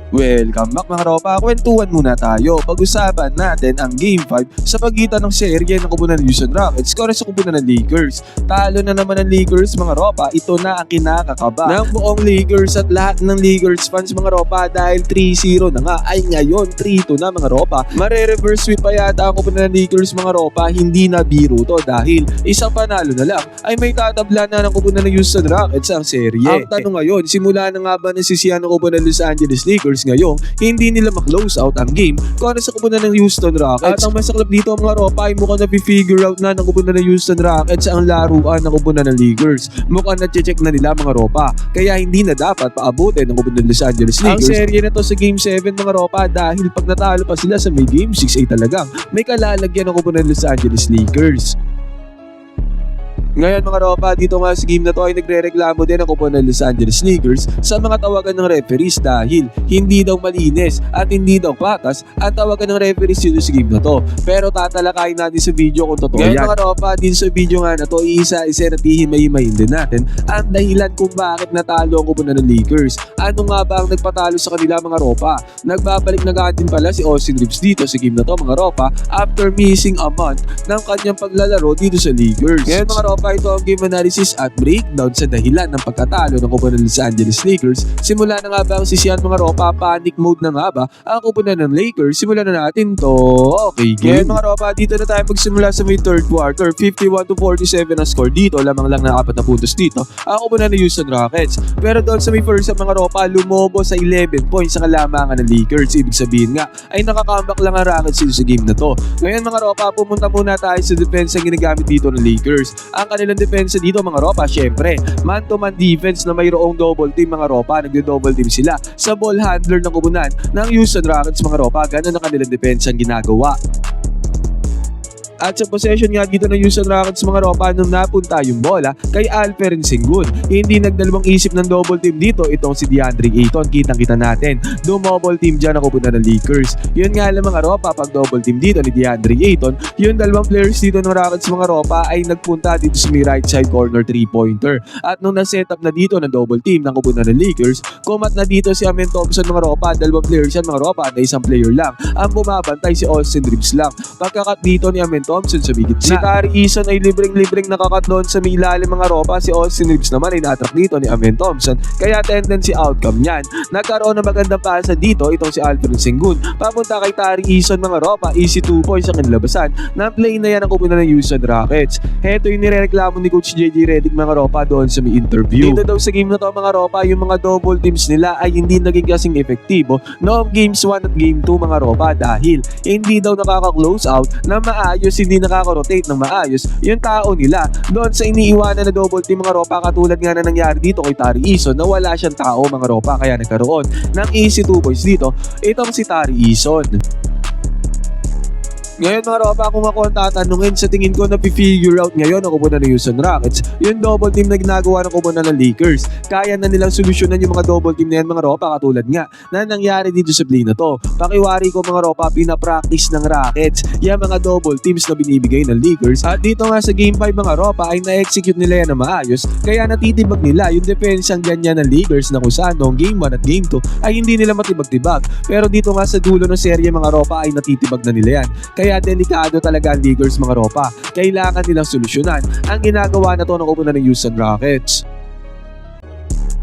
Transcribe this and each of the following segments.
Welcome back mga ropa, kwentuhan muna tayo. Pag-usapan natin ang Game 5 sa pagitan ng serye ng kupunan ng Houston Rockets kontra sa kupunan ng Lakers. Talo na naman ng Lakers mga ropa, ito na ang kinakakaba ng buong Lakers at lahat ng Lakers fans mga ropa dahil 3-0 na nga ay ngayon 3-2 na mga ropa. Mare-reverse sweep pa yata ang kupunan ng Lakers mga ropa, hindi na biro to dahil isang panalo na lang ay may tatabla na ng kupunan ng Houston Rockets ang serye. Ang tanong ngayon, simula na nga ba nasisiyan ng kupunan ng Los Angeles Lakers ngayong hindi nila ma-close out ang game kontra sa kupunan ng Houston Rockets. At ang masaklap dito mga ropa ay mukhang na-figure out na ng kupunan ng Houston Rockets ang laruan ng kupunan ng Lakers. Mukhang na-check na nila mga ropa, kaya hindi na dapat paabutin ng kupunan ng Los Angeles Lakers ang serye na to sa Game 7 mga ropa, dahil pag natalo pa sila sa may Game 6 ay talagang may kalalagyan ng kupunan ng Los Angeles Lakers. Ngayon mga ropa, dito nga sa game na to ay nagre-reklamo din ang kupunan ng Los Angeles Lakers sa mga tawagan ng referees dahil hindi daw malinis at hindi daw patas ang tawagan ng referees dito sa game na to. Pero tatalakayin natin sa video kung totoo yan. Ngayon mga ropa, din sa video nga na to, isa-isa na himayin din natin ang dahilan kung bakit natalo ang kupunan ng Lakers. Ano nga ba ang nagpatalo sa kanila mga ropa? Nagbabalik na din pala si Austin Reeves dito sa game na to mga ropa after missing a month ng kanyang paglalaro dito sa Lakers. Ngayon mga ropa, ito ang game analysis at breakdown sa dahilan ng pagkatalo ng kupunan ng Los Angeles Lakers. Simula na nga ba ang sisiyan mga ropa? Panic mode na nga ba ang kupunan ng Lakers? Simulan na natin to. Okay, game. Ngayon mga ropa, dito na tayo magsimula sa may third quarter. 51-47 ang score dito. Lamang lang na 4 na puntos dito ang kupunan ng Houston Rockets. Pero doon sa may first half mga ropa, lumobo sa 11 points sa kalamangan ng Lakers. Ibig sabihin nga ay nakakambak lang ang Rockets sa game na to. Ngayon mga ropa, pumunta muna tayo sa defense ang ginagamit dito ng Lakers. Ang kanilang depensa dito mga ropa, syempre man-to-man defense na mayroong double team mga ropa. Nagdo-double team sila sa ball handler ng kupunan ng Houston Rockets mga ropa. Ganun ang kanilang depensa ang ginagawa. At sa possession nga dito ng Houston Rockets mga ropa, nung napunta yung bola kay Alperen Sengun, hindi nagdalawang isip ng double team dito itong si DeAndre Ayton. Kitang-kita natin, double team dyan ang kupunan ng Lakers. Yun nga lang mga ropa, pag double team dito ni DeAndre Ayton, yung dalawang players dito ng Rockets mga ropa ay nagpunta dito sa may right side corner 3-pointer. At nung na-set up na dito ng double team ng kupunan ng Lakers, kumat na dito si Amen Thompson mga ropa, dalawang players yan mga ropa, na isang player lang ang bumabantay, si Austin Reeves lang. Pagkakat dito ni Amen Thompson sa bigit si Tari Eason ay libreng nakakat doon sa may ilalim mga ropa. Si Austin Reeves naman ay na-attract dito ni Amen Thompson, kaya tendency outcome niyan. Nagkaroon ng magandang pasa dito itong si Alperen Sengun papunta kay Tari Eason mga ropa. Easy 2 points ang kanilabasan ng play na yan ang kupunan ng Houston Rockets. Heto yung nirereklamo ni Coach JJ Redick mga ropa doon sa may interview. Dito daw sa game na to mga ropa, yung mga double teams nila ay hindi naging kasing epektibo noong games 1 at game 2 mga ropa dahil hindi daw nakaka-close out na maayos, hindi nakaka-rotate ng maayos yung tao nila doon sa iniiwanan na double team mga ropa, katulad nga na nangyari dito kay Tari Eason na wala siyang tao mga ropa, kaya nagkaroon ng easy 2 points dito itong si Tari Eason. Ngayon mga ropa, kung ako ang tatanungin, sa tingin ko na-figure out ngayon ang kupunan ng Houston Rockets yung double team na ginagawa ng kupunan ng Lakers. Kaya na nilang solusyonan yung mga double team na yan mga ropa, katulad nga na nangyari dito sa play na to. Pakiwari ko mga ropa, pinapractice ng Rockets yung mga double teams na binibigay ng Lakers. At dito nga sa game 5 mga ropa ay na-execute nila yan na maayos, kaya natitibag nila yung defense ang ganyan ng Lakers na kung saan noong game 1 at game 2 ay hindi nila matibag-tibag. Pero dito nga sa dulo ng serye mga ropa ay natitibag na nila yan. Kaya delikado talaga ang Lakers mga ropa. Kailangan nilang solusyonan ang ginagawa na to ng kupunan ng Houston Rockets.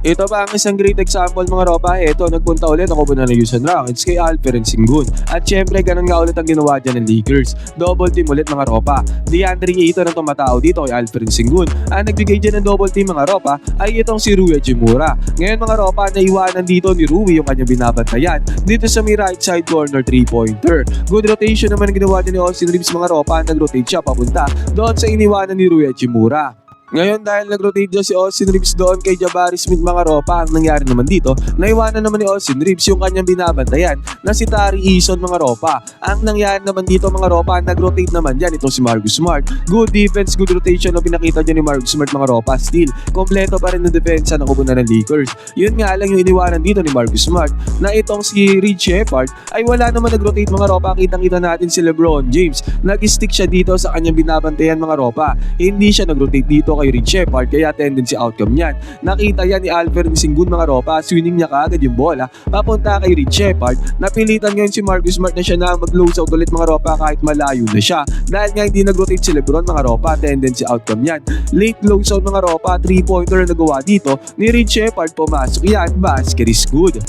Ito pa ang isang great example mga ropa. Ito, nagpunta ulit ang kupunan ng Houston Rockets kay Alperen Sengun. At syempre, ganun nga ulit ang ginawa dyan ng Lakers. Double team ulit mga ropa. DeAndre Ayton ang tumatao dito kay Alperen Sengun. Ang nagbigay dyan ng double team mga ropa ay itong si Rui Hachimura. Ngayon mga ropa, naiwanan dito ni Rui yung kanyang binabantayan dito sa may right side corner 3-pointer. Good rotation naman ang ginawa dyan ni Austin Reeves mga ropa. Nag-rotate siya papunta doon sa iniwanan ni Rui Hachimura. Ngayon dahil nag-rotate dyan si Austin Reeves doon kay Jabari Smith mga ropa, ang nangyari naman dito, naiwanan naman ni Austin Reeves yung kanyang binabantayan na si Tari Eason mga ropa. Ang nangyari naman dito mga ropa, nag-rotate naman dyan itong si Marcus Smart. Good defense, good rotation na pinakita dyan ni Marcus Smart mga ropa. Still, kompleto pa rin ng depensa ng kupunan ng Lakers. Yun nga lang yung iniwanan dito ni Marcus Smart na itong si Reed Sheppard ay wala naman nag-rotate mga ropa. Kitang-kita natin si LeBron James. Nag-stick siya dito sa kanyang binabantayan mga ropa. Hindi siya nag-rotate dito dito kay Reed Shepherd kaya tendency outcome yan. Nakita yan ni Alperen Sengun mga ropa, swinging niya kaagad yung bola papunta kay Reed Shepherd. Napilitan ngayon si Marcus Smart na siya na mag-close out ulit mga ropa kahit malayo na siya. Dahil nga hindi nag-rotate si Lebron mga ropa, tendency outcome yan. Late close out mga ropa, 3-pointer na nagawa dito ni Reed Shepherd, pumasok yan, basket is good.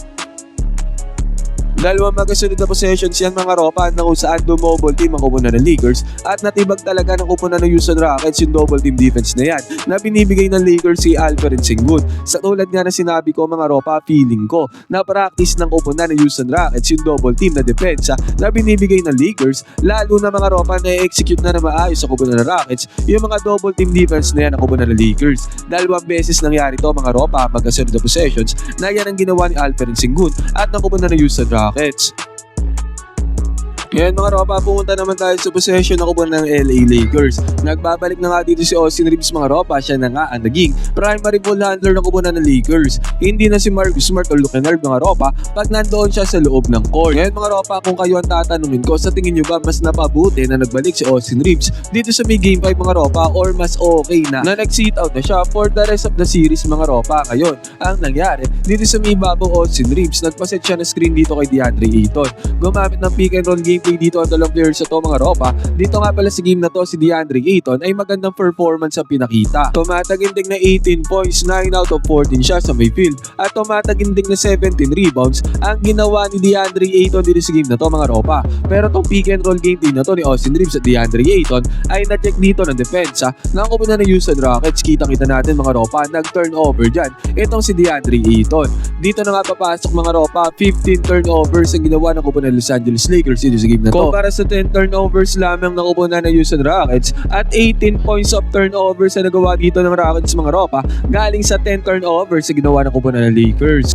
Dalawang magkasunod na possessions yan mga ropa na kung saan double team ang kupunan ng Lakers at natibag talaga ng kupunan ng Houston Rockets yung double team defense na yan na binibigay ng Lakers si Alperen Sengun. Sa tulad nga na sinabi ko mga ropa, feeling ko na practice ng kupunan ng Houston Rockets yung double team na depensa na binibigay ng Lakers, lalo na mga ropa na i-execute na maayos sa kupunan ng Rockets yung mga double team defense na yan ang kupunan ng Lakers. Dalawang beses nangyari to mga ropa magkasunod na possessions na yan ang ginawa ni Alperen Sengun at ng kupunan ng Houston Rockets. Ngayon mga ropa, pumunta naman tayo sa possession na kupunan ng LA Lakers. Nagbabalik na nga dito si Austin Reeves mga ropa, siya na nga ang naging primary ball handler ng kupunan ng Lakers. Hindi na si Marcus Smart o Luke Kennard mga ropa pag nandoon siya sa loob ng court. Ngayon mga ropa, kung kayo ang tatanungin ko, sa tingin nyo ba mas napabuti na nagbalik si Austin Reeves dito sa may game 5 mga ropa or mas okay na nag-sit out na siya for the rest of the series mga ropa? Ngayon, ang nangyari dito sa may babaw Austin Reeves, nagpaset siya na screen dito kay DeAndre Ayton. Gumamit ng pick and roll gameplay dito ang dalawang players sa to mga ropa. Dito nga pala sa game na to si DeAndre Ayton ay magandang performance ang pinakita. Tumatagindig na 18 points, 9 out of 14 siya sa may field at tumatagindig na 17 rebounds ang ginawa ni DeAndre Ayton dito sa game na to mga ropa. Pero tong pick and roll gameplay na to ni Austin Reeves at DeAndre Ayton ay na-check dito ng depensa ng kupunan ng Houston Rockets. Kita-kita natin mga ropa, nag-turnover dyan itong si DeAndre Ayton. Dito na nga papasok mga ropa, 15 turnovers ang ginawa ng kupunan ng Los Angeles Lakers dito sa game na to. Kumpara sa 10 turnovers lamang na kupunan ng Houston Rockets at 18 points of turnovers na nagawa dito ng Rockets mga ropa galing sa 10 turnovers na ginawa ng kupunan ng Lakers.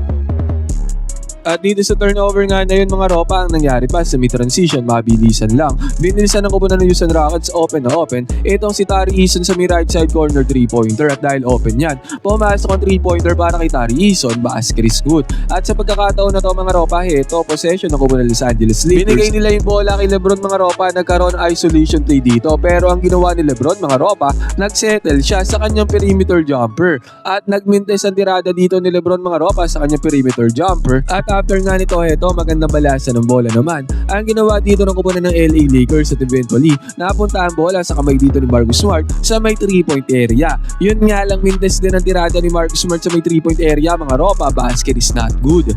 At dito sa turnover nga na yun mga ropa, ang nangyari pa sa mid-transition, mabilisan lang. Binilisan ng kupunan ng Houston Rockets, open na open. Itong si Tari Eason sa may right side corner 3-pointer at dahil open yan, pumasok ang 3-pointer para kay Tari Eason, basket is good. At sa pagkakataon na to mga ropa, ito possession ng kupunan ng Los Angeles Lakers. Binigay nila yung bola kay Lebron mga ropa, nagkaroon isolation play dito. Pero ang ginawa ni Lebron mga ropa, nagsettle siya sa kanyang perimeter jumper. At nagmintes ang tirada dito ni Lebron mga ropa sa kanyang perimeter jumper. At after nga nito, magandang balasa ng bola naman ang ginawa dito ng kupunan ng LA Lakers at eventually napunta ang bola sa kamay dito ni Marcus Smart sa may 3-point area. Yun nga lang, mintes din ang tirada ni Marcus Smart sa may 3-point area mga ropa, basket is not good.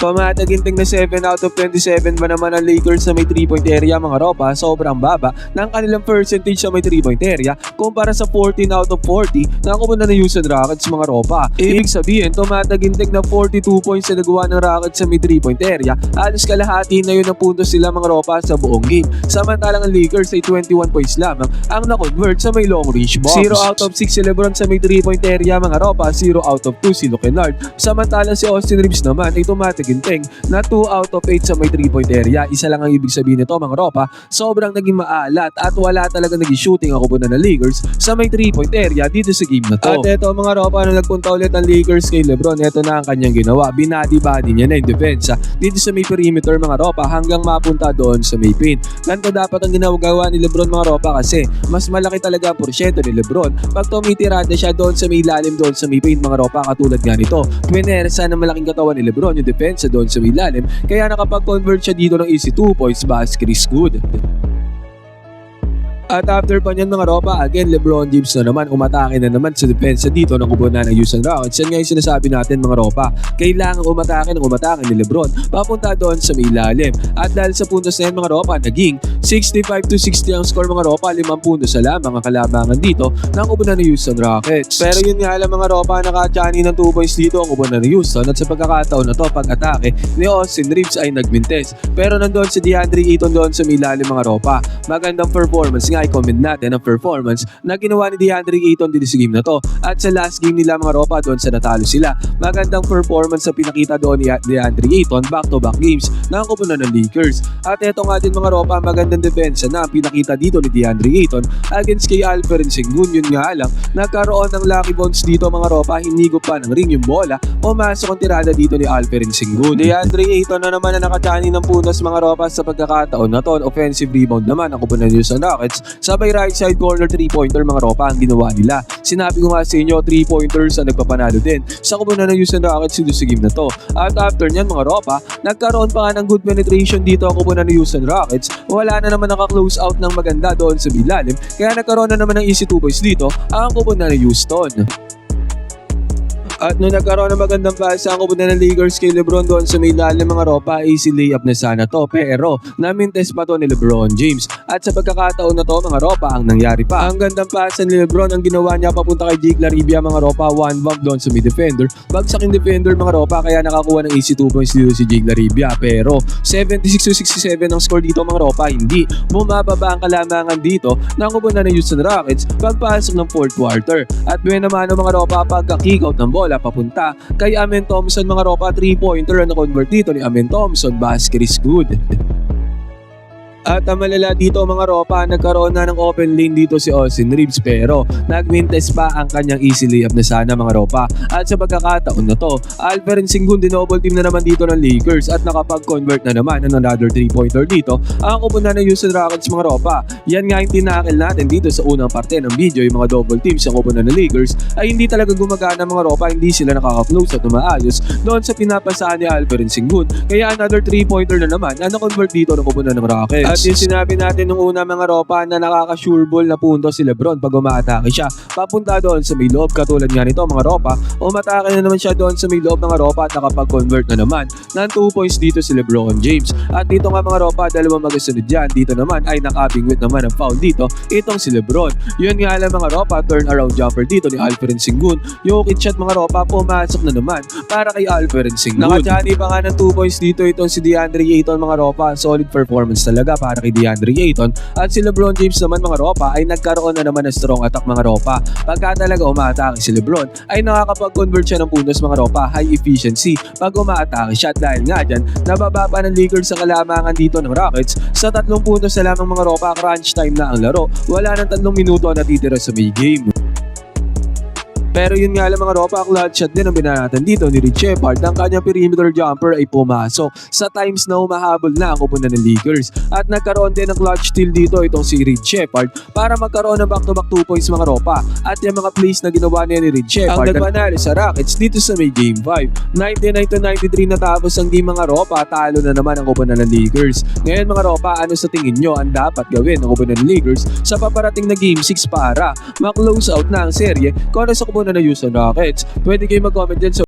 Pamataginting na 7 out of 27 ba naman ang Lakers sa may 3-point area mga ropa, sobrang baba ng kanilang percentage sa may 3-point area kumpara sa 14 out of 40 na kupunan ng Houston Rockets mga ropa. Ibig sabihin, tumataginting na 42 points na nagawa ng Rockets sa may 3-point area, halos kalahati na yun ang puntos sila mga ropa sa buong game. Samantalang ang Lakers ay 21 points lamang ang na-convert sa may long range box. 0 out of 6 si Lebron sa may 3-point area mga ropa, 0 out of 2 si Luke Kennard. Samantalang si Austin Reeves naman ay tumataginting na 2 out of 8 sa may 3-point area. Isa lang ang ibig sabihin nito mga ropa, sobrang naging maalat at wala talaga naging shooting ang kupunan ng Lakers sa may 3-point area dito sa game na to. At eto mga ropa, na nagpunta ulit ang Lakers kay Lebron, eto na ang kanyang ginawa. Binadi-body niya na yung depensa dito sa may perimeter mga ropa hanggang mapunta doon sa may paint. Ganito dapat ang ginagawa ni Lebron mga ropa kasi mas malaki talaga ang porsyento ni Lebron pag tumitirada siya doon sa may ilalim doon sa may paint mga ropa, katulad nga nito. Pinersa ng malaking katawan ni Lebron yung depensa doon sa may ilalim, kaya nakapag-convert siya dito ng easy 2 points, basket is good. At after pa niyan mga ropa, again LeBron James na naman, umatake na naman sa depensa dito ng kupunan ng Houston Rockets. Yan nga yung sinasabi natin mga ropa, kailangan umatake ni LeBron papunta doon sa may ilalim. At dahil sa puntos na yan mga ropa, naging 65-60 ang score mga ropa, 5 puntos sa lamang ang kalabangan dito ng kupunan ng Houston Rockets. Pero yun nga lang mga ropa, nakachani ng 2 points dito ang kupunan ng Houston at sa pagkakataon na to, pag-atake ni Austin Reeves ay nagmintes. Pero nandoon si DeAndre Ayton doon sa may ilalim mga ropa. Magandang performance nga, i-comment natin ang performance na ginawa ni DeAndre Ayton dito sa game na to. At sa last game nila mga ropa, doon sa natalo sila, magandang performance na pinakita doon ni DeAndre Ayton, back-to-back games ng kupunan ng Lakers. At eto nga din mga ropa, magandang depensa na pinakita dito ni DeAndre Ayton against kay Alperen Sengun. Yun nga lang, nagkaroon ng lucky bounce dito mga ropa, hinigop pa ng ring yung bola, pumasok ang tirada dito ni Alperen Sengun. DeAndre Ayton na naman na nakachani ng puntos mga ropa sa pagkakataon na to. Offensive rebound naman ang kupunan ng Houston Rockets Sabay right side corner 3-pointer mga ropa ang ginawa nila. Sinabi ko nga sa inyo, 3-pointers ang nagpapanalo din sa kupunan ng Houston Rockets dito sa game na to. At after nyan mga ropa, nagkaroon pa nga ng good penetration dito ang kupunan ng Houston Rockets. Wala na naman naka-close out ng maganda doon sa bilalim, kaya nagkaroon na naman ng easy 2 points dito ang kupunan ng Houston. At nung nagkaroon ng magandang pasa ang kupunan ng Lakers kay LeBron doon sa may lalim mga ropa, easy layup na sana to, pero namintes pa to ni LeBron James. At sa pagkakataon na to mga ropa, ang nangyari pa, ang gandang pasa ni LeBron ang ginawa niya papunta kay Jake Laribia mga ropa, one bump doon sa may defender, bagsak yung defender mga ropa, kaya nakakuha ng easy 2 points dito si Jake Laribia. Pero 76-67 ang score dito mga ropa, hindi bumababa ang kalamangan dito ng kupunan ng Houston Rockets pagpasok ng 4th quarter. At buwan naman mga ropa, pagka-kick out ng bola papunta kay Amen Thompson mga ropa, 3-pointer na convert dito ni Amen Thompson, basket is good. At ang malala dito mga ropa, nagkaroon na ng open lane dito si Austin Reeves, pero nagmintes pa ang kanyang easy layup na sana mga ropa. At sa pagkakataon na to, Alperen Sengun double team na naman dito ng Lakers at nakapag-convert na naman ng another 3-pointer dito ang kupunan ng Houston Rockets mga ropa. Yan nga yung tinakil natin dito sa unang parte ng video, yung mga double teams sa kupunan ng Lakers ay hindi talaga gumagana mga ropa, hindi sila nakaka-close at maayos doon sa pinapasahan ni Alperen Sengun. Kaya another 3-pointer na naman na na-convert dito ng kupunan ng Rockets. At yung sinabi natin nung una mga ropa na nakaka-sure ball na punto si LeBron pag umaatake siya papunta doon sa may loob, katulad nga nito mga ropa, umatake na naman siya doon sa may loob mga ropa at nakapag-convert na naman ng 2 points dito si LeBron James. At dito nga mga ropa, dalawang magasunod dyan, dito naman ay nakabingwit naman ang foul dito itong si LeBron. Yun nga lang mga ropa, turn around jumper dito ni Alperen Sengun, Jokic shot mga ropa, pumasok na naman para kay Alperen Sengun. Nakajani pa nga ng 2 points dito itong si DeAndre Ayton mga ropa, solid performance talaga para kay DeAndre Ayton. At si LeBron James naman mga ropa ay nagkaroon na naman ng strong attack mga ropa. Pagka talaga umaatake si LeBron ay nakakapag-convert siya ng puntos mga ropa, high efficiency pag umaatake siya, dahil nga dyan nabababa ng Lakers sa kalamangan dito ng Rockets sa 3 puntos na lamang mga ropa. Crunch time na ang laro, wala nang 3 minuto na natitira sa may game. Pero yun nga lang mga ropa, clutch shot din ang binanatan dito ni Reed Sheppard. Ang kanyang perimeter jumper ay pumasok sa times na humahabol na ang kupunan ng Lakers. At nagkaroon din ng clutch steal dito itong si Reed Sheppard para magkaroon ng back-to-back 2 points mga ropa. At yung mga plays na ginawa niya ni Reed Sheppard ang nagpanalo sa Rockets dito sa may Game 5. 99-93 natapos ang game mga ropa, talo na naman ang kupunan ng Lakers. Ngayon mga ropa, ano sa tingin nyo ang dapat gawin ng kupunan ng Lakers sa paparating na Game 6 para ma-close out na ang serye kontra sa kupunan ng Houston Rockets? Pwede kayo mag-comment dyan sa